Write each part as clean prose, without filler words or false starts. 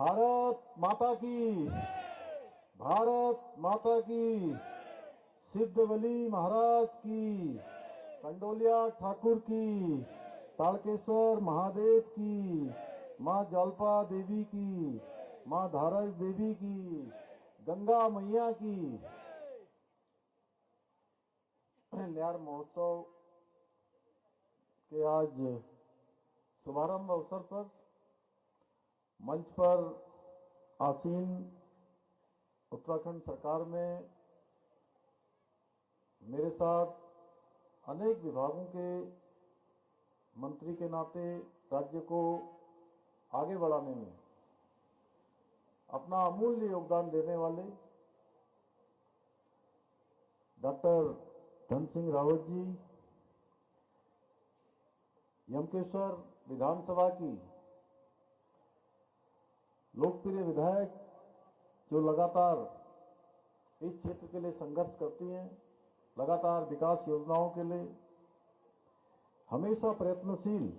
भारत माता की, भारत माता की, सिद्धवली महाराज की, कंडोलिया ठाकुर की, ताड़केश्वर महादेव की, माँ जलपा देवी की, माँ धारज देवी की, गंगा मैया की। न्यार महोत्सव के आज शुभारंभ अवसर पर मंच पर आसीन उत्तराखंड सरकार में मेरे साथ अनेक विभागों के मंत्री के नाते राज्य को आगे बढ़ाने में अपना अमूल्य योगदान देने वाले डॉक्टर धन सिंह रावत जी, यमकेश्वर विधानसभा की लोकप्रिय विधायक जो लगातार इस क्षेत्र के लिए संघर्ष करती हैं, लगातार विकास योजनाओं के लिए हमेशा प्रयत्नशील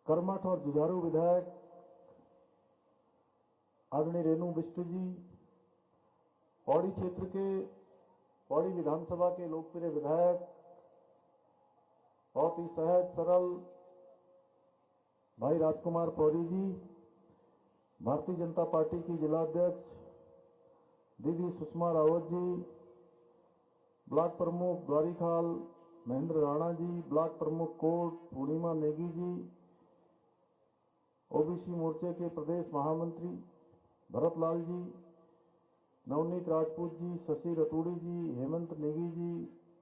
कर्मठ और जुझारू विधायक आदरणीय रेणु बिष्ट जी, पौड़ी क्षेत्र के पौड़ी विधानसभा के लोकप्रिय विधायक, बहुत ही सहज सरल भाई राजकुमार पौरी जी, भारतीय जनता पार्टी की जिलाध्यक्ष दीदी सुषमा रावत जी, ब्लॉक प्रमुख द्वारिखाल महेंद्र राणा जी, ब्लॉक प्रमुख कोट पूर्णिमा नेगी जी, ओबीसी मोर्चे के प्रदेश महामंत्री भरत लाल जी, नवनीत राजपूत जी, शशि रतूड़ी जी, हेमंत नेगी जी,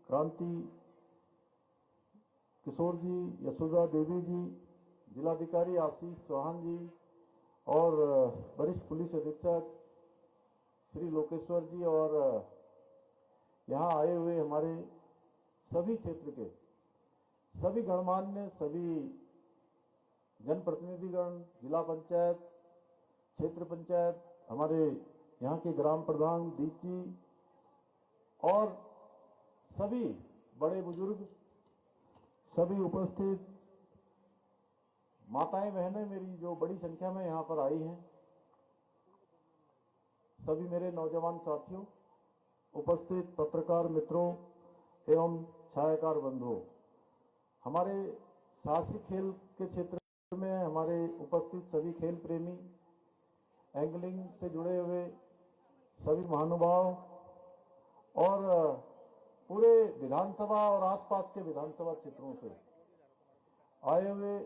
क्रांति किशोर जी, यशोदा देवी जी, जिलाधिकारी आशीष चौहान जी और वरिष्ठ पुलिस अधीक्षक श्री लोकेश्वर जी और यहां आए हुए हमारे सभी क्षेत्र के सभी गणमान्य, सभी जनप्रतिनिधिगण, जिला पंचायत, क्षेत्र पंचायत, हमारे यहाँ के ग्राम प्रधान दीप जी और सभी बड़े बुजुर्ग, सभी उपस्थित माताएं बहनें मेरी जो बड़ी संख्या में यहाँ पर आई हैं, सभी मेरे नौजवान साथियों, उपस्थित पत्रकार मित्रों एवं छायाकार बंधुओं, हमारे साहसिक खेल के क्षेत्र में हमारे उपस्थित सभी खेल प्रेमी, एंगलिंग से जुड़े हुए सभी महानुभाव और पूरे विधानसभा और आसपास के विधानसभा क्षेत्रों से आए हुए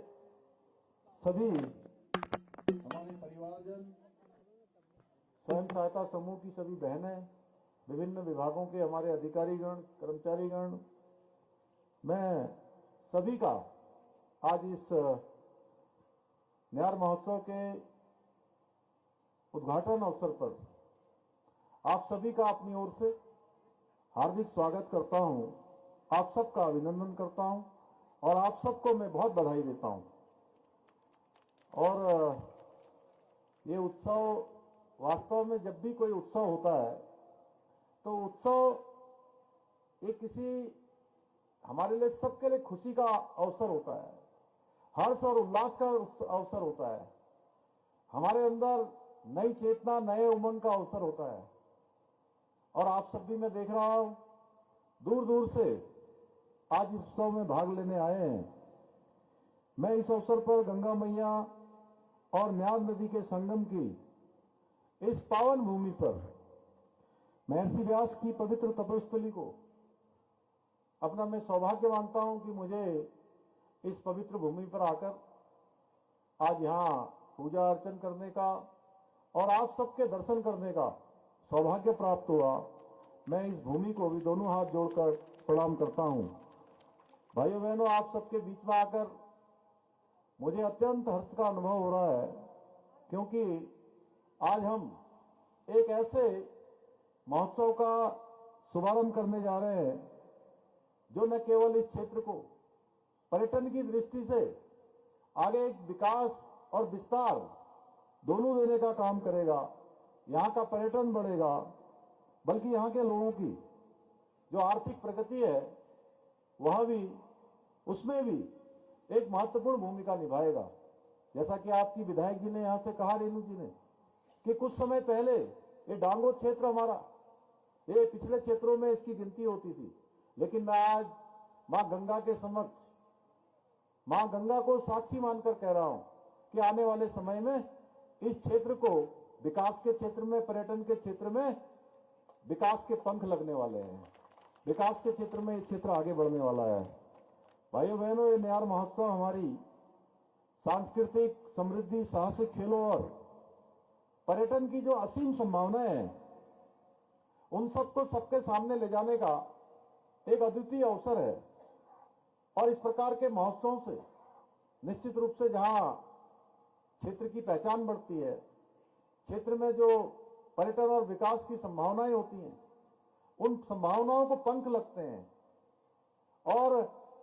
सभी हमारे परिवारजन, स्वयं सहायता समूह की सभी बहनें, विभिन्न विभागों के हमारे अधिकारीगण, कर्मचारीगण, मैं सभी का आज इस न्यार महोत्सव के उद्घाटन अवसर पर आप सभी का अपनी ओर से हार्दिक स्वागत करता हूं, आप सबका अभिनंदन करता हूं और आप सबको मैं बहुत बधाई देता हूं। और ये उत्सव वास्तव में जब भी कोई उत्सव होता है तो उत्सव ये किसी हमारे लिए सबके लिए खुशी का अवसर होता है, हर्ष और उल्लास का अवसर होता है, हमारे अंदर नई चेतना, नए उमंग का अवसर होता है। और आप सब भी मैं देख रहा हूं दूर दूर से आज इस उत्सव में भाग लेने आए हैं। मैं इस अवसर पर गंगा मैया और न्यार नदी के संगम की इस पावन भूमि पर महर्षि व्यास की पवित्र तपस्थली को अपना मैं सौभाग्य मानता हूं कि मुझे इस पवित्र भूमि पर आकर आज यहां पूजा अर्चन करने का और आप सबके दर्शन करने का सौभाग्य प्राप्त हुआ। मैं इस भूमि को भी दोनों हाथ जोड़कर प्रणाम करता हूं। भाइयों बहनों, आप सबके बीच में आकर मुझे अत्यंत हर्ष का अनुभव हो रहा है, क्योंकि आज हम एक ऐसे महोत्सव का शुभारंभ करने जा रहे हैं जो न केवल इस क्षेत्र को पर्यटन की दृष्टि से आगे एक विकास और विस्तार दोनों देने का काम करेगा, यहां का पर्यटन बढ़ेगा, बल्कि यहां के लोगों की जो आर्थिक प्रगति है वह भी, उसमें भी एक महत्वपूर्ण भूमिका निभाएगा। जैसा कि आपकी विधायक जी ने यहां से कहा, रेणु जी ने, कि कुछ समय पहले ये डांगोत क्षेत्र हमारा, ये पिछले क्षेत्रों में इसकी गिनती होती थी, लेकिन मैं आज मां गंगा के समक्ष, मां गंगा को साक्षी मानकर कह रहा हूं कि आने वाले समय में इस क्षेत्र को विकास के क्षेत्र में, पर्यटन के क्षेत्र में विकास के पंख लगने वाले हैं। विकास के क्षेत्र में ये क्षेत्र आगे बढ़ने वाला है। भाइयों बहनों, ये न्यार महोत्सव हमारी सांस्कृतिक समृद्धि, साहसिक खेलों और पर्यटन की जो असीम संभावनाएं हैं, उन सबको सबके सामने ले जाने का एक अद्वितीय अवसर है। और इस प्रकार के महोत्सवों से निश्चित रूप से जहां क्षेत्र की पहचान बढ़ती है, क्षेत्र में जो पर्यटन और विकास की संभावनाएं होती हैं, उन संभावनाओं को पंख लगते हैं और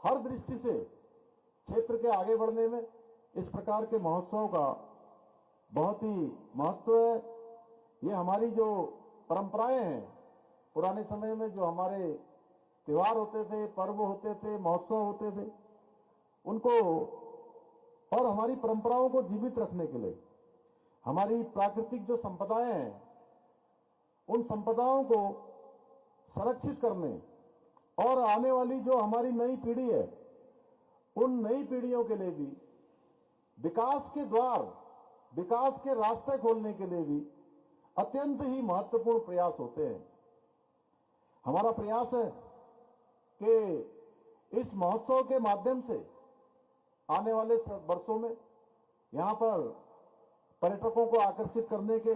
हर दृष्टि से क्षेत्र के आगे बढ़ने में इस प्रकार के महोत्सव का बहुत ही महत्व है। ये हमारी जो परंपराएं हैं, पुराने समय में जो हमारे त्योहार होते थे, पर्व होते थे, महोत्सव होते थे, उनको और हमारी परंपराओं को जीवित रखने के लिए हमारी प्राकृतिक जो संपदाएं हैं, उन संपदाओं को संरक्षित करने और आने वाली जो हमारी नई पीढ़ी है, उन नई पीढ़ियों के लिए भी विकास के द्वार, विकास के रास्ते खोलने के लिए भी अत्यंत ही महत्वपूर्ण प्रयास होते हैं। हमारा प्रयास है कि इस महोत्सव के माध्यम से आने वाले वर्षों में यहां पर पर्यटकों को आकर्षित करने के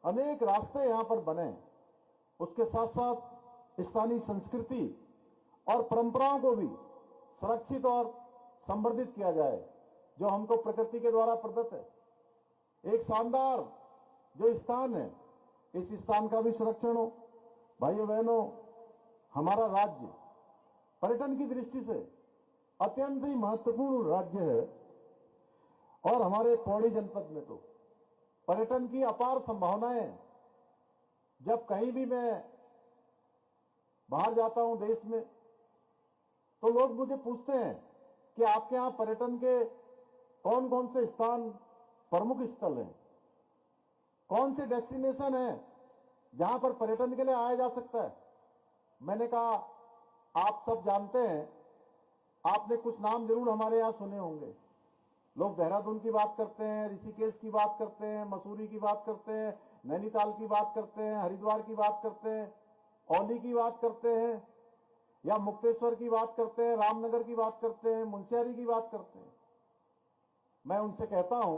अनेक रास्ते यहां पर बने। उसके साथ साथ स्थानीय संस्कृति और परंपराओं को भी संरक्षित और संवर्धित किया जाए, जो हमको प्रकृति के द्वारा प्रदत्त है। एक शानदार जो स्थान है, इस स्थान का भी संरक्षण हो। भाइयों बहनों, हमारा राज्य पर्यटन की दृष्टि से अत्यंत ही महत्वपूर्ण राज्य है और हमारे पौड़ी जनपद में तो पर्यटन की अपार संभावनाएं हैं। जब कहीं भी मैं बाहर जाता हूं देश में, तो लोग मुझे पूछते हैं कि आपके यहां पर्यटन के कौन कौन से स्थान प्रमुख स्थल हैं, कौन से डेस्टिनेशन हैं जहां पर पर्यटन के लिए आया जा सकता है। मैंने कहा, आप सब जानते हैं, आपने कुछ नाम जरूर हमारे यहां सुने होंगे। लोग देहरादून की बात करते हैं, ऋषिकेश की बात करते हैं, मसूरी की बात करते हैं, नैनीताल की बात करते हैं, हरिद्वार की बात करते हैं, औली की बात करते हैं, या मुक्तेश्वर की बात करते हैं, रामनगर की बात करते हैं, मुंशियारी की बात करते हैं। मैं उनसे कहता हूं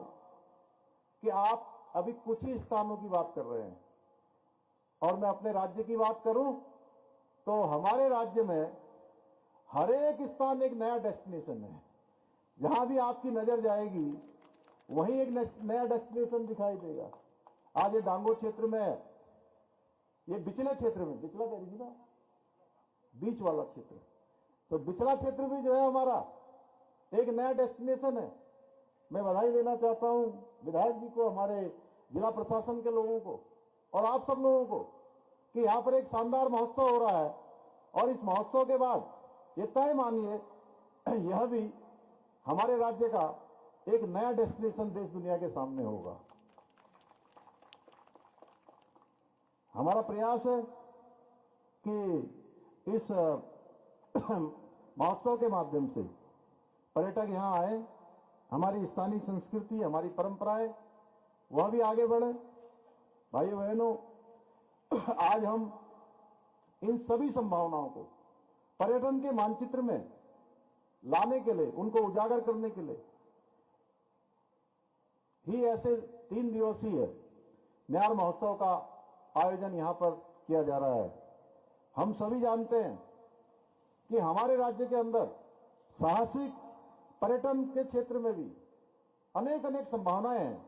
कि आप अभी कुछ ही स्थानों की बात कर रहे हैं, और मैं अपने राज्य की बात करूं तो हमारे राज्य में हर एक स्थान एक नया डेस्टिनेशन है। जहां भी आपकी नजर जाएगी वहीं एक नया डेस्टिनेशन दिखाई देगा। आज ये डांगोत क्षेत्र में, ये बिचले क्षेत्र में, बिचला कह रही थी ना, बीच वाला क्षेत्र, तो बिचला क्षेत्र भी जो है हमारा एक नया डेस्टिनेशन है। मैं बधाई देना चाहता हूं विधायक जी को, हमारे जिला प्रशासन के लोगों को और आप सब लोगों को कि यहां पर एक शानदार महोत्सव हो रहा है, और इस महोत्सव के बाद ये तय मानिए यह भी हमारे राज्य का एक नया डेस्टिनेशन देश दुनिया के सामने होगा। हमारा प्रयास है कि इस महोत्सव के माध्यम से पर्यटक यहां आए, हमारी स्थानीय संस्कृति, हमारी परंपराएं वह भी आगे बढ़े। भाइयों बहनों, आज हम इन सभी संभावनाओं को पर्यटन के मानचित्र में लाने के लिए, उनको उजागर करने के लिए ही ऐसे 3 दिवसीय न्यार महोत्सव का आयोजन यहां पर किया जा रहा है। हम सभी जानते हैं कि हमारे राज्य के अंदर साहसिक पर्यटन के क्षेत्र में भी अनेक अनेक संभावनाएं हैं,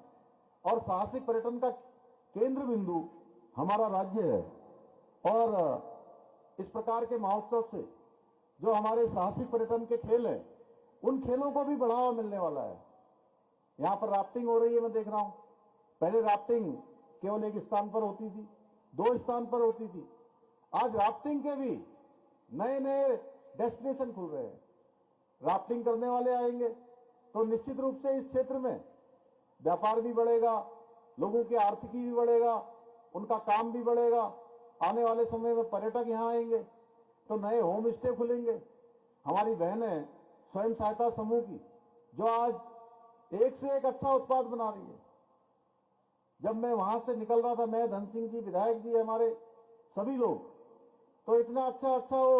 और साहसिक पर्यटन का केंद्र बिंदु हमारा राज्य है। और इस प्रकार के महोत्सव से जो हमारे साहसिक पर्यटन के खेल हैं, उन खेलों को भी बढ़ावा मिलने वाला है। यहां पर राफ्टिंग हो रही है, मैं देख रहा हूं। पहले राफ्टिंग केवल एक स्थान पर होती थी, 2 स्थान पर होती थी। आज राफ्टिंग के भी नए नए डेस्टिनेशन खुल रहे हैं। राफ्टिंग करने वाले आएंगे तो निश्चित रूप से इस क्षेत्र में व्यापार भी बढ़ेगा, लोगों की आर्थिकी भी बढ़ेगा, उनका काम भी बढ़ेगा। आने वाले समय में पर्यटक यहाँ आएंगे तो नए होम स्टे खुलेंगे। हमारी बहनें स्वयं सहायता समूह की जो आज एक से एक अच्छा उत्पाद बना रही है। जब मैं वहां से निकल रहा था, मैं, धन सिंह जी, विधायक जी, हमारे सभी लोग, तो इतना अच्छा अच्छा वो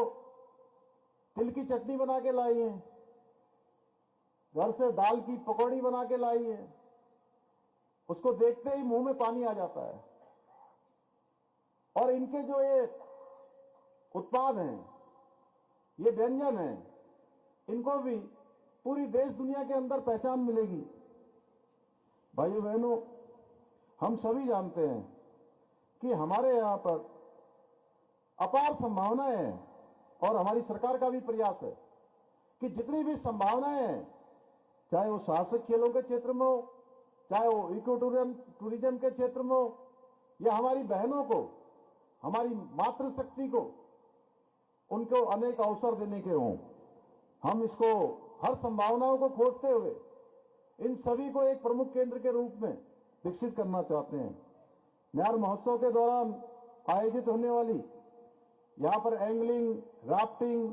तिल की चटनी बना के लाई है, घर से दाल की पकौड़ी बना के लाई है। उसको देखते ही मुंह में पानी आ जाता है। और इनके जो ये उत्पाद हैं, ये व्यंजन हैं, इनको भी पूरी देश दुनिया के अंदर पहचान मिलेगी। भाइयों बहनों, हम सभी जानते हैं कि हमारे यहां पर अपार संभावनाएं हैं और हमारी सरकार का भी प्रयास है कि जितनी भी संभावनाएं हैं, चाहे वो साहसिक खेलों के क्षेत्र में हो, चाहे वो इको टूरिज्म के क्षेत्र में हो, या हमारी बहनों को, हमारी मातृशक्ति को, उनको अनेक अवसर देने के हों, हम इसको हर संभावनाओं को खोजते हुए इन सभी को एक प्रमुख केंद्र के रूप में विकसित करना चाहते हैं। म्यार महोत्सव के दौरान आयोजित होने वाली यहां पर एंगलिंग, राफ्टिंग,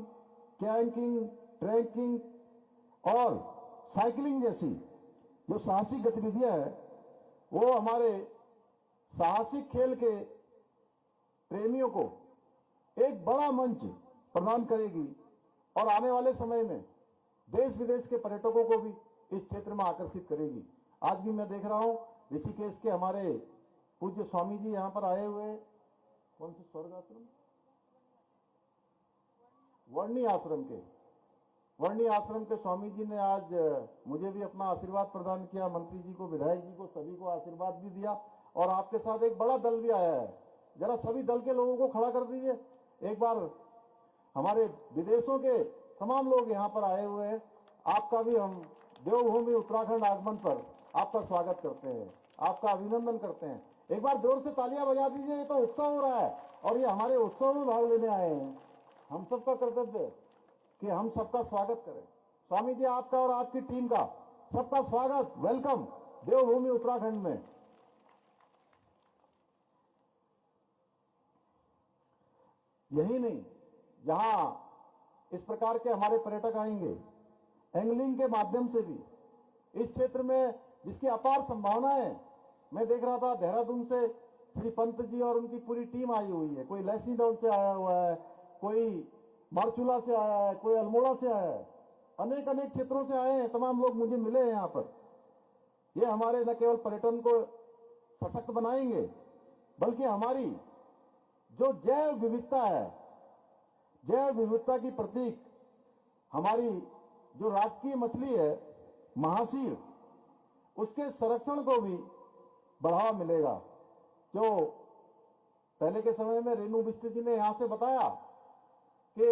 कैंकिंग, ट्रैकिंग और साइकिलिंग जैसी जो साहसिक गतिविधियां हैं, वो हमारे साहसिक खेल के प्रेमियों को एक बड़ा मंच प्रदान करेगी और आने वाले समय में देश विदेश के पर्यटकों को भी इस क्षेत्र में आकर्षित करेगी। आज भी मैं देख रहा हूं ऋषिकेश के हमारे पूज्य स्वामी जी यहां पर आए हुए, कौन से स्वर्ग आश्रम, वर्णी आश्रम के स्वामी जी ने आज मुझे भी अपना आशीर्वाद प्रदान किया, मंत्री जी को, विधायक जी को, सभी को आशीर्वाद भी दिया। और आपके साथ एक बड़ा दल भी आया है। जरा सभी दल के लोगों को खड़ा कर दीजिए एक बार। हमारे विदेशों के तमाम लोग यहाँ पर आए हुए हैं। आपका भी हम देवभूमि उत्तराखंड आगमन पर आपका स्वागत करते हैं, आपका अभिनंदन करते हैं। एक बार जोर से तालियां बजा दीजिए। ये तो उत्सव हो रहा है और ये हमारे उत्सव में भाग लेने आए हैं। हम सबका कर्तव्य है कि हम सबका स्वागत करें। स्वामी जी, आपका और आपकी टीम का सबका स्वागत, वेलकम देवभूमि उत्तराखंड में। यही नहीं, जहां इस प्रकार के हमारे पर्यटक आएंगे, एंगलिंग के माध्यम से भी इस क्षेत्र में जिसकी अपार संभावनाएं है। मैं देख रहा था देहरादून से श्री पंत जी और उनकी पूरी टीम आई हुई है। कोई लैसीडॉन से आया हुआ है, कोई मारचूला से आया है, कोई अल्मोड़ा से आया है, अनेक अनेक क्षेत्रों से आए हैं। तमाम लोग मुझे मिले हैं यहाँ पर। ये हमारे न केवल पर्यटन को सशक्त बनाएंगे, बल्कि हमारी जो जैव विविधता है, जैव विविधता की प्रतीक हमारी जो राजकीय मछली है महासीर, उसके संरक्षण को भी बढ़ावा मिलेगा। जो पहले के समय में रेणु बिष्ट जी ने यहां से बताया कि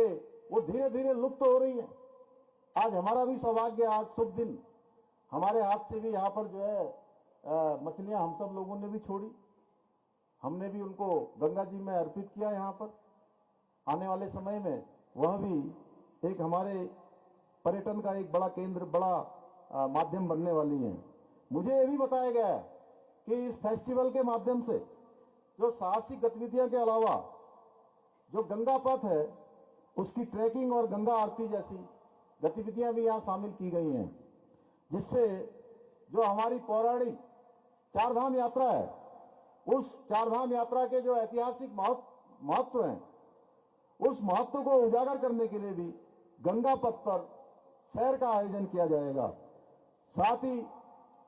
वो धीरे धीरे लुप्त हो रही है। आज हमारा भी सौभाग्य, आज शुभ दिन, हमारे हाथ से भी यहाँ पर जो है मछलियां हम सब लोगों ने भी छोड़ी। हमने भी उनको गंगा जी में अर्पित किया। यहाँ पर आने वाले समय में वह भी एक हमारे पर्यटन का एक बड़ा केंद्र, बड़ा माध्यम बनने वाली है। मुझे ये भी बताया गया है कि इस फेस्टिवल के माध्यम से जो साहसिक गतिविधियों के अलावा जो गंगा पथ है, उसकी ट्रैकिंग और गंगा आरती जैसी गतिविधियां भी यहाँ शामिल की गई हैं, जिससे जो हमारी पौराणिक चारधाम यात्रा है, उस चारधाम यात्रा के जो ऐतिहासिक महत्व हैं, उस महत्व को उजागर करने के लिए भी गंगा पथ पर सैर का आयोजन किया जाएगा। साथ ही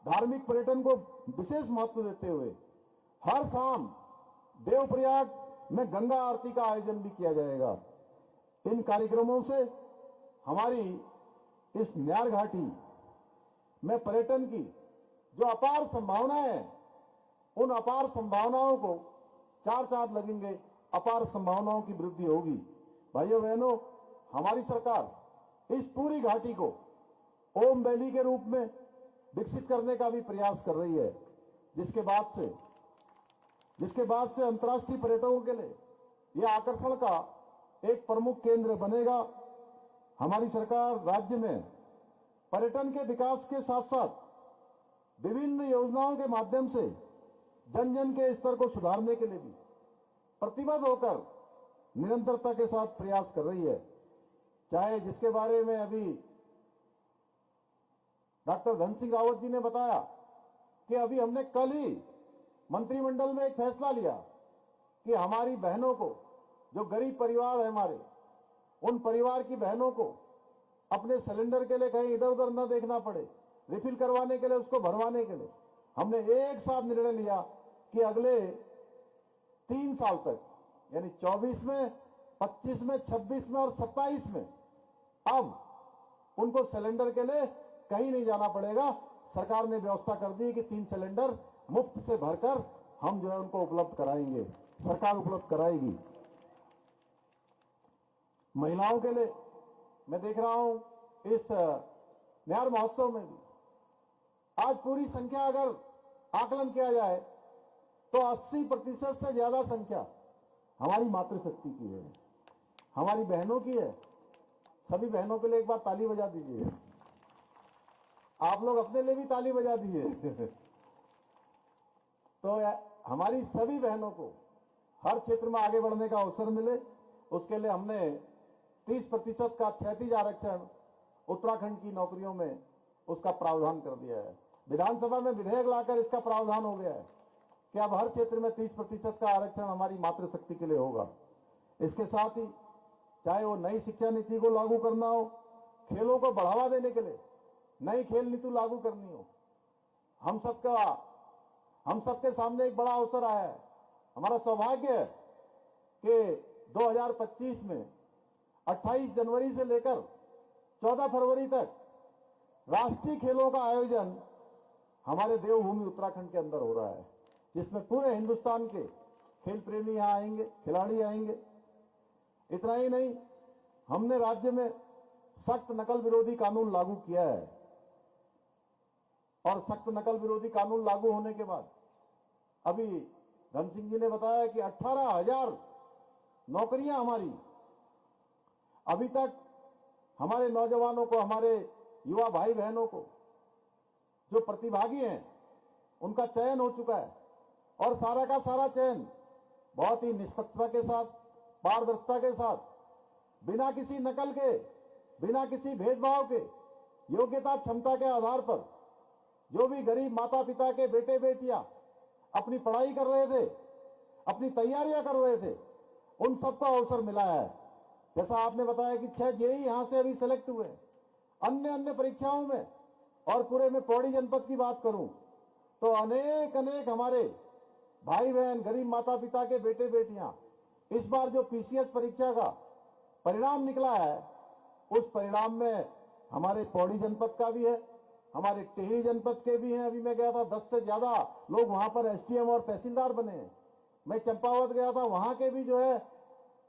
धार्मिक पर्यटन को विशेष महत्व देते हुए हर शाम देवप्रयाग में गंगा आरती का आयोजन भी किया जाएगा। इन कार्यक्रमों से हमारी इस म्यार घाटी में पर्यटन की जो अपार संभावनाएं हैं, उन अपार संभावनाओं को चार चांद लगेंगे, अपार संभावनाओं की वृद्धि होगी। भाइयों बहनों, हमारी सरकार इस पूरी घाटी को ओम वैली के रूप में विकसित करने का भी प्रयास कर रही है, जिसके बाद से अंतर्राष्ट्रीय पर्यटकों के लिए यह आकर्षण का एक प्रमुख केंद्र बनेगा। हमारी सरकार राज्य में पर्यटन के विकास के साथ साथ विभिन्न योजनाओं के माध्यम से जन जन के स्तर को सुधारने के लिए भी प्रतिबद्ध होकर निरंतरता के साथ प्रयास कर रही है। चाहे जिसके बारे में अभी डॉक्टर धन सिंह रावत जी ने बताया कि अभी हमने कल ही मंत्रिमंडल में एक फैसला लिया कि हमारी बहनों को, जो गरीब परिवार है हमारे, उन परिवार की बहनों को अपने सिलेंडर के लिए कहीं इधर उधर न देखना पड़े, रिफिल करवाने के लिए, उसको भरवाने के लिए हमने एक साथ निर्णय लिया कि अगले 3 साल तक, यानी 24 में, 25 में, 26 में और 27 में अब उनको सिलेंडर के लिए कहीं नहीं जाना पड़ेगा। सरकार ने व्यवस्था कर दी कि 3 सिलेंडर मुफ्त से भरकर हम जो है उनको उपलब्ध कराएंगे, सरकार उपलब्ध कराएगी। महिलाओं के लिए मैं देख रहा हूं इस न्यार महोत्सव में भी आज पूरी संख्या अगर आकलन किया जाए तो 80% से ज्यादा संख्या हमारी मातृशक्ति की है, हमारी बहनों की है। सभी बहनों के लिए एक बार ताली बजा दीजिए। आप लोग अपने लिए भी ताली बजा दीजिए। तो हमारी सभी बहनों को हर क्षेत्र में आगे बढ़ने का अवसर मिले, उसके लिए हमने 30% का क्षैतिज आरक्षण उत्तराखंड की नौकरियों में उसका प्रावधान कर दिया है। विधानसभा में विधेयक लाकर इसका प्रावधान हो गया है कि अब हर क्षेत्र में 30% का आरक्षण हमारी मातृशक्ति के लिए होगा। इसके साथ ही चाहे वो नई शिक्षा नीति को लागू करना हो, खेलों को बढ़ावा देने के लिए नई खेल नीति लागू करनी हो, हम सबके सामने एक बड़ा अवसर आया है। हमारा सौभाग्य है कि 2025 में 28 जनवरी से लेकर 14 फरवरी तक राष्ट्रीय खेलों का आयोजन हमारे देवभूमि उत्तराखंड के अंदर हो रहा है, जिसमें पूरे हिंदुस्तान के खेल प्रेमी यहां आएंगे, खिलाड़ी आएंगे। इतना ही नहीं, हमने राज्य में सख्त नकल विरोधी कानून लागू किया है और सख्त नकल विरोधी कानून लागू होने के बाद अभी धन सिंह जी ने बताया कि 18,000 नौकरियां हमारी अभी तक हमारे नौजवानों को, हमारे युवा भाई बहनों को, जो प्रतिभागी हैं, उनका चयन हो चुका है और सारा का सारा चयन बहुत ही निष्पक्षता के साथ, पारदर्शिता के साथ, बिना किसी नकल के, बिना किसी भेदभाव के, योग्यता क्षमता के आधार पर जो भी गरीब माता पिता के बेटे बेटियां अपनी पढ़ाई कर रहे थे, अपनी तैयारियां कर रहे थे, उन सबको अवसर मिला है। जैसा आपने बताया कि 6 जेई यहां से अभी सिलेक्ट हुए, अन्य परीक्षाओं में, और पूरे में पौड़ी जनपद की बात करूं तो अनेक हमारे भाई बहन, गरीब माता पिता के बेटे बेटियां इस बार जो पीसीएस परीक्षा का परिणाम निकला है, उस परिणाम में हमारे पौड़ी जनपद का भी है, हमारे टिहरी जनपद के भी हैं। अभी मैं गया था, 10 से ज्यादा लोग वहां पर एसडीएम और तहसीलदार बने हैं। मैं चंपावत गया था, वहां के भी जो है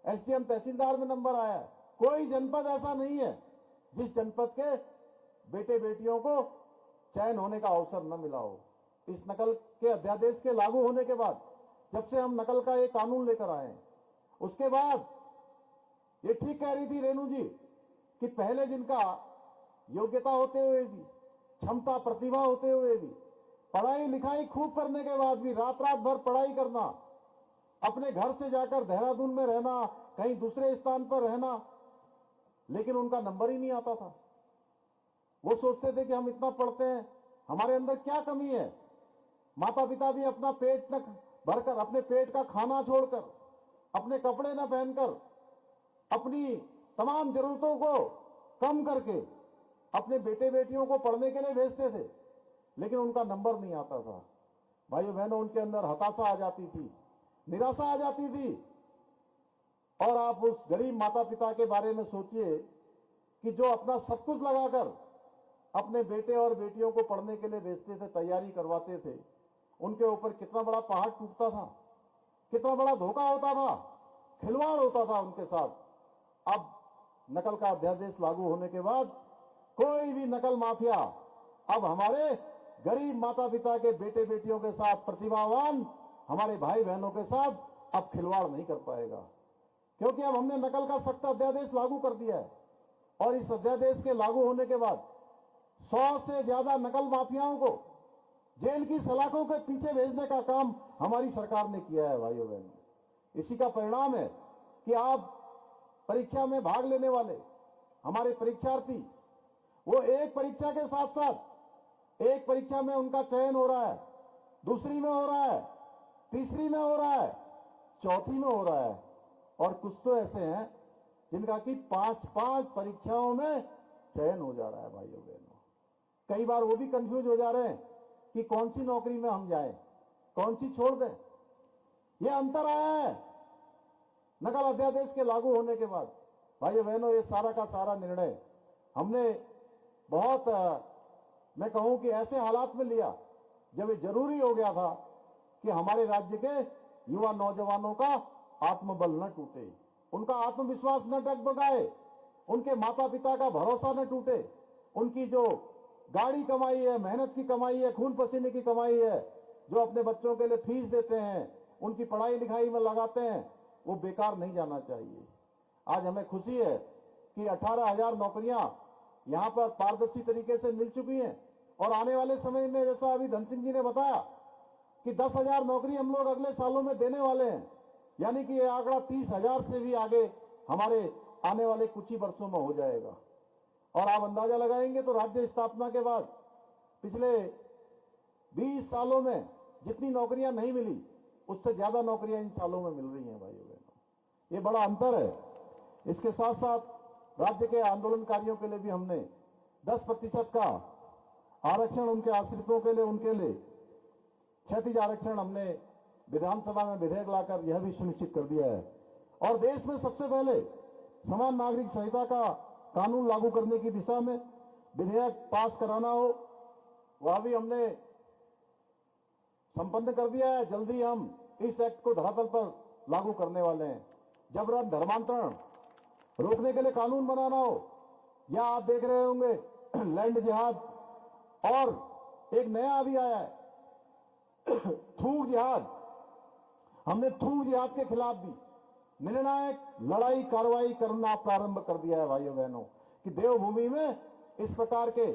एसडीएम तहसीलदार में नंबर आया है। कोई जनपद ऐसा नहीं है जिस जनपद के बेटे बेटियों को चयन होने का अवसर न मिला हो। इस नकल के अध्यादेश के लागू होने के बाद, जब से हम नकल का एक कानून लेकर आए हैं, उसके बाद ये ठीक कह रही थी रेणु जी कि पहले जिनका योग्यता होते हुए भी, क्षमता प्रतिभा होते हुए भी, पढ़ाई लिखाई खूब करने के बाद भी रात भर पढ़ाई करना, अपने घर से जाकर देहरादून में रहना, कहीं दूसरे स्थान पर रहना, लेकिन उनका नंबर ही नहीं आता था। वो सोचते थे कि हम इतना पढ़ते हैं, हमारे अंदर क्या कमी है। माता पिता भी अपना पेट न भरकर, अपने पेट का खाना छोड़कर, अपने कपड़े न पहनकर, अपनी तमाम जरूरतों को कम करके अपने बेटे बेटियों को पढ़ने के लिए भेजते थे, लेकिन उनका नंबर नहीं आता था। भाइयों बहनों, उनके अंदर हताशा आ जाती थी, निराशा आ जाती थी। और आप उस गरीब माता पिता के बारे में सोचिए कि जो अपना सब कुछ लगाकर अपने बेटे और बेटियों को पढ़ने के लिए भेजते थे, तैयारी करवाते थे, उनके ऊपर कितना बड़ा पहाड़ टूटता था, कितना बड़ा धोखा होता था, खिलवाड़ होता था उनके साथ। अब नकल का अध्यादेश लागू होने के बाद कोई भी नकल माफिया अब हमारे गरीब माता पिता के बेटे बेटियों के साथ, प्रतिभावान हमारे भाई बहनों के साथ अब खिलवाड़ नहीं कर पाएगा, क्योंकि अब हमने नकल का सख्त अध्यादेश लागू कर दिया है। और इस अध्यादेश के लागू होने के बाद 100 से ज्यादा नकल माफियाओं को जेल की सलाखों के पीछे भेजने का काम हमारी सरकार ने किया है भाइयों बहनों। इसी का परिणाम है कि आप परीक्षा में भाग लेने वाले हमारे परीक्षार्थी, वो एक परीक्षा के साथ साथ एक परीक्षा में उनका चयन हो रहा है, दूसरी में हो रहा है, तीसरी में हो रहा है, चौथी में हो रहा है, और कुछ तो ऐसे हैं जिनका कि 5-5 परीक्षाओं में चयन हो जा रहा है भाइयों बहनों। कई बार वो भी कंफ्यूज हो जा रहे हैं कि कौन सी नौकरी में हम जाएं, कौन सी छोड़ दें। ये अंतर आया है नकल अध्यादेश के लागू होने के बाद। भाइयों बहनों, ये सारा का सारा निर्णय हमने बहुत मैं कहूं कि ऐसे हालात में लिया जब ये जरूरी हो गया था कि हमारे राज्य के युवा नौजवानों का आत्मबल न टूटे, उनका आत्मविश्वास न डगमगाए, उनके माता पिता का भरोसा न टूटे, उनकी जो गाड़ी कमाई है, मेहनत की कमाई है, खून पसीने की कमाई है, जो अपने बच्चों के लिए फीस देते हैं, उनकी पढ़ाई लिखाई में लगाते हैं, वो बेकार नहीं जाना चाहिए। आज हमें खुशी है कि 18,000 नौकरियां यहां पर पारदर्शी तरीके से मिल चुकी हैं, और आने वाले समय में जैसा अभी धन सिंह जी ने बताया कि 10,000 नौकरी हम लोग अगले सालों में देने वाले हैं, यानी कि ये आंकड़ा 30,000 से भी आगे हमारे आने वाले कुछ ही वर्षों में हो जाएगा। और आप अंदाजा लगाएंगे तो राज्य स्थापना के बाद पिछले 20 सालों में जितनी नौकरियां नहीं मिली, उससे ज्यादा नौकरियां इन सालों में मिल रही हैं भाइयों बहनों। ये बड़ा अंतर है। इसके साथ साथ राज्य के आंदोलनकारियों के लिए भी हमने 10% का आरक्षण उनके आश्रितों के लिए, उनके लिए क्षैतिज आरक्षण हमने विधानसभा में विधेयक लाकर यह भी सुनिश्चित कर दिया है। और देश में सबसे पहले समान नागरिक संहिता का कानून लागू करने की दिशा में विधेयक पास कराना हो, वह भी हमने संपन्न कर दिया है। जल्दी हम इस एक्ट को धरातल पर लागू करने वाले हैं। जबरन धर्मांतरण रोकने के लिए कानून बनाना हो, या आप देख रहे होंगे लैंड जिहाद, और एक नया अभी आया है थूक जिहाद। हमने थूक जिहाद के खिलाफ भी निर्णायक लड़ाई कार्रवाई करना प्रारंभ कर दिया है भाइयों बहनों, कि देवभूमि में इस प्रकार के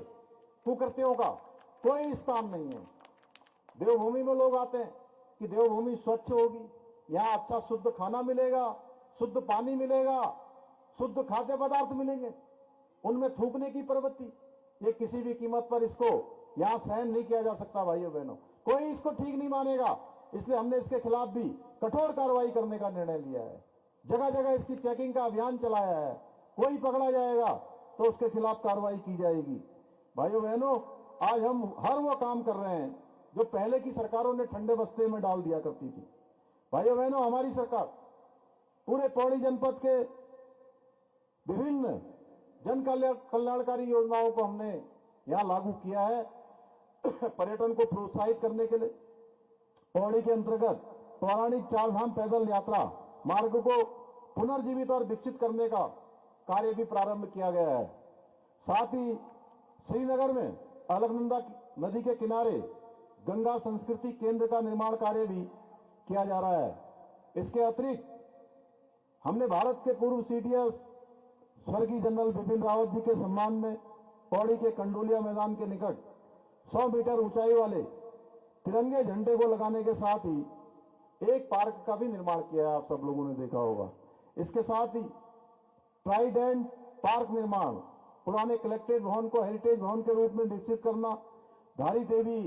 कुकृत्यों का कोई स्थान नहीं है। देवभूमि में लोग आते हैं कि देवभूमि स्वच्छ होगी, यहां अच्छा शुद्ध खाना मिलेगा, शुद्ध पानी मिलेगा, शुद्ध खाद्य पदार्थ मिलेंगे, उनमें थूकने की प्रवृत्ति, ये किसी भी कीमत पर इसको यहां सहन नहीं किया जा सकता भाइयों बहनों। कोई इसको ठीक नहीं मानेगा, इसलिए हमने इसके खिलाफ भी कठोर कार्रवाई करने का निर्णय लिया है। जगह जगह इसकी चेकिंग का अभियान चलाया है। कोई पकड़ा जाएगा तो उसके खिलाफ कार्रवाई की जाएगी। भाइयों बहनों, आज हम हर वो काम कर रहे हैं जो पहले की सरकारों ने ठंडे बस्ते में डाल दिया करती थी। भाइयों बहनों, हमारी सरकार पूरे पौड़ी जनपद के विभिन्न जन कल्याणकारी योजनाओं को हमने यहां लागू किया है। पर्यटन को प्रोत्साहित करने के लिए पौड़ी के अंतर्गत पौराणिक चारधाम पैदल यात्रा मार्ग को पुनर्जीवित और विकसित करने का कार्य भी प्रारंभ किया गया है। साथ ही श्रीनगर में अलकनंदा नदी के किनारे गंगा संस्कृति केंद्र का निर्माण कार्य भी किया जा रहा है। इसके अतिरिक्त हमने भारत के पूर्व सीडीएस स्वर्गीय जनरल बिपिन रावत जी के सम्मान में पौड़ी के कंडोलिया मैदान के निकट 100 मीटर ऊंचाई वाले तिरंगे झंडे को लगाने के साथ ही एक पार्क का भी निर्माण किया है, आप सब लोगों ने देखा होगा। इसके साथ ही ट्राइडेंट पार्क निर्माण, पुराने कलेक्ट्रेट भवन को हेरिटेज भवन के रूप में विकसित करना, धारी देवी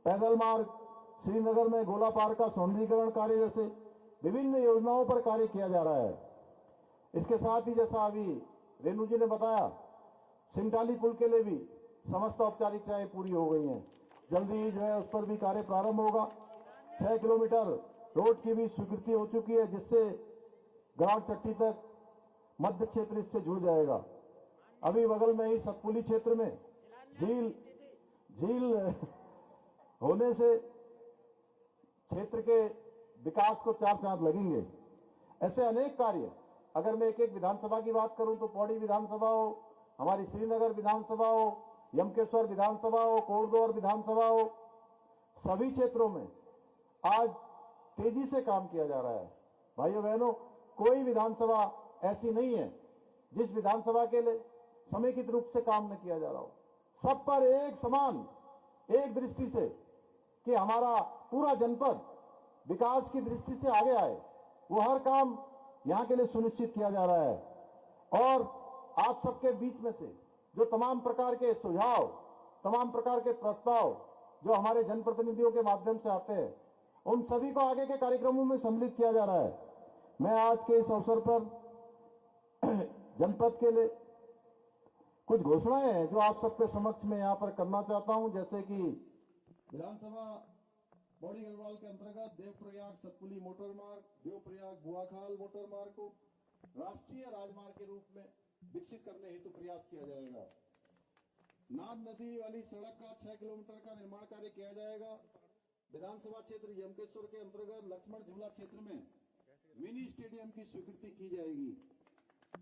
पैदल मार्ग, श्रीनगर में गोला पार्क का सौंदर्यीकरण कार्य जैसे विभिन्न योजनाओं पर कार्य किया जा रहा है। इसके साथ ही जैसा अभी रेणु जी ने बताया, सिंगटाली पुल के लिए भी समस्त औपचारिकताएं पूरी हो गई हैं। जल्दी ही जो है उस पर भी कार्य प्रारंभ होगा। 6 किलोमीटर रोड की भी स्वीकृति हो चुकी है, जिससे ग्राम चट्टी तक मध्य क्षेत्र इससे जुड़ जाएगा। अभी बगल में ही सतपुली क्षेत्र में झील होने से क्षेत्र के विकास को 4 चांद लगेंगे। ऐसे अनेक कार्य, अगर मैं एक एक विधानसभा की बात करूं तो पौड़ी विधानसभा हो, हमारी श्रीनगर विधानसभा हो, यमकेश्वर विधानसभा हो, कोटद्वार विधानसभा हो, सभी क्षेत्रों में आज तेजी से काम किया जा रहा है। भाइयों बहनों, कोई विधानसभा ऐसी नहीं है जिस विधानसभा के लिए समेकित रूप से काम न किया जा रहा हो। सब पर एक समान, एक दृष्टि से कि हमारा पूरा जनपद विकास की दृष्टि से आगे आए, वो हर काम यहां के लिए सुनिश्चित किया जा रहा है। और आप सबके बीच में से जो तमाम प्रकार के सुझाव, तमाम प्रकार के प्रस्ताव जो हमारे जनप्रतिनिधियों के माध्यम से आते हैं, उन सभी को आगे के कार्यक्रमों में सम्मिलित किया जा रहा है। मैं आज के इस अवसर पर जनपद के लिए कुछ घोषणाएं हैं जो आप सबके समक्ष में यहां पर करना चाहता हूं, जैसे कि विधानसभा बॉडी गढ़वाल के अंतर्गत देवप्रयाग सतपुली मोटर मार्ग, देवप्रयाग बुआखाल मोटर मार्ग को राष्ट्रीय राजमार्ग के रूप में विकसित करने हेतु प्रयास किया जाएगा। नाद नदी वाली सड़क का 6 किलोमीटर का निर्माण कार्य किया जाएगा। विधानसभा क्षेत्र यमकेश्वर के अंतर्गत लक्ष्मण झूला क्षेत्र में मिनी स्टेडियम की स्वीकृति की जाएगी।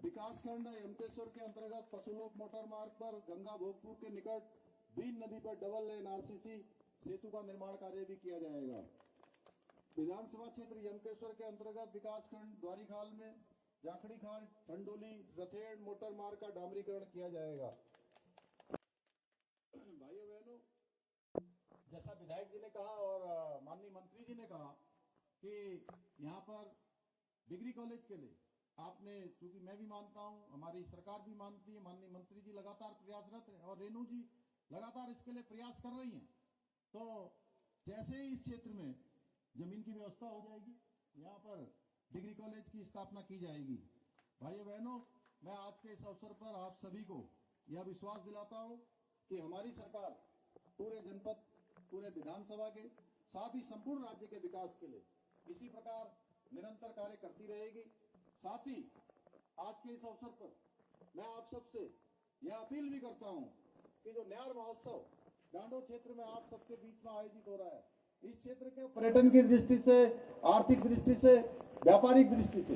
विकासखंड यमकेश्वर के अंतर्गत पशुलोक मोटर मार्ग पर गंगा भोगपुर के निकट बीन नदी पर डबल लेन आरसीसी सेतु का निर्माण कार्य भी किया जाएगा। विधानसभा क्षेत्र यमकेश्वर के अंतर्गत विकासखंड द्वारीखाल में जाखड़ी खाल ठंडोली रथेड़ मोटर मार्ग का डामरीकरण किया जाएगा। भाइयों बहनों, जैसा विधायक जी ने कहा और माननीय मंत्री जी ने कहा कि यहाँ पर डिग्री कॉलेज के लिए आपने, क्योंकि मैं भी मानता हूँ, हमारी सरकार भी मानती है, माननीय मंत्री जी लगातार प्रयासरत है और रेणु जी लगातार इसके लिए प्रयास कर रही हैं। तो जैसे ही इस क्षेत्र में जमीन की व्यवस्था हो जाएगी, यहाँ पर डिग्री कॉलेज की स्थापना की जाएगी। भाइयों बहनों, मैं आज के इस अवसर पर आप सभी को यह विश्वास दिलाता हूँ कि हमारी सरकार पूरे जनपद, पूरे विधानसभा के साथ ही संपूर्ण राज्य के विकास के लिए इसी प्रकार निरंतर कार्य करती रहेगी। साथ ही आज के इस अवसर पर मैं आप सबसे यह अपील भी करता हूं कि जो न्यार महोत्सव डांडो क्षेत्र में आप सबके बीच में आयोजित हो रहा है, इस क्षेत्र के पर्यटन की दृष्टि से, आर्थिक दृष्टि से, व्यापारिक दृष्टि से,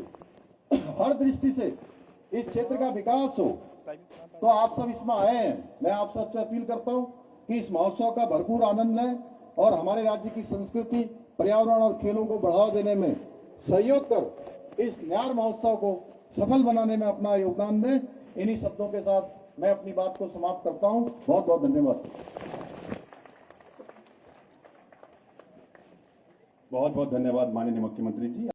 हर दृष्टि से इस क्षेत्र का विकास हो, तो आप सब इसमें आए हैं। मैं आप सबसे अपील करता हूं कि इस महोत्सव का भरपूर आनंद लें और हमारे राज्य की संस्कृति, पर्यावरण और खेलों को बढ़ावा देने में सहयोग कर इस न्यार महोत्सव को सफल बनाने में अपना योगदान दें। इन्हीं शब्दों के साथ मैं अपनी बात को समाप्त करता हूं। बहुत बहुत धन्यवाद। बहुत बहुत धन्यवाद माननीय मुख्यमंत्री जी।